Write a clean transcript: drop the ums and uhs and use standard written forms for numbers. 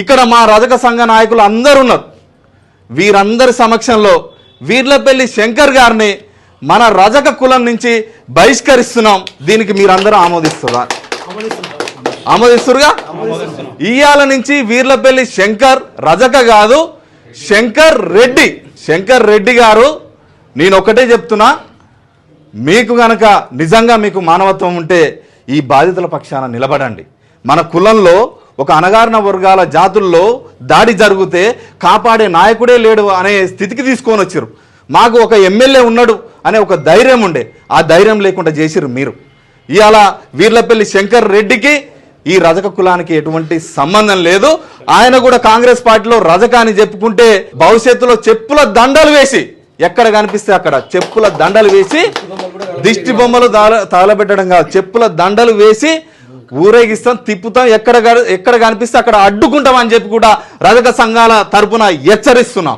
ఇక్కడ మా రజక సంఘ నాయకులు అందరూ ఉన్నారు. వీరందరి సమక్షంలో వీర్లపల్లి శంకర్ గారిని మన రజక కులం నుంచి బహిష్కరిస్తున్నాం. దీనికి మీరందరూ ఆమోదిస్తురుగా? ఇయాల నుంచి వీర్లపల్లి శంకర్ రజక కాదు, శంకర్ రెడ్డి గారు. నేను ఒకటే చెప్తున్నా, మీకు గనక నిజంగా మీకు మానవత్వం ఉంటే ఈ బాధితుల పక్షాన నిలబడండి. మన కులంలో ఒక అణగారిన వర్గాల జాతుల్లో దాడి జరిగితే కాపాడే నాయకుడే లేడు అనే స్థితికి తీసుకొని వచ్చారు. మాకు ఒక ఎమ్మెల్యే ఉన్నాడు అనే ఒక ధైర్యం ఉండే, ఆ ధైర్యం లేకుండా చేసిరు మీరు. ఇవాళ వీర్లపల్లి శంకర్ రెడ్డికి ఈ రజక కులానికి ఎటువంటి సంబంధం లేదు. ఆయన కూడా కాంగ్రెస్ పార్టీలో రజక అని చెప్పుకుంటే భవిష్యత్తులో చెప్పుల దండలు వేసి, ఎక్కడ కనిపిస్తే అక్కడ చెప్పుల దండలు వేసి, దిష్టి బొమ్మలు తగలబెట్టడం కాదు, చెప్పుల దండలు వేసి ఊరేగిస్తాం, తిప్పుతాం, ఎక్కడ కనిపిస్తే అక్కడ అడ్డుకుంటాం అని చెప్పి కూడా రజక సంఘాల తరపున హెచ్చరిస్తున్నాం.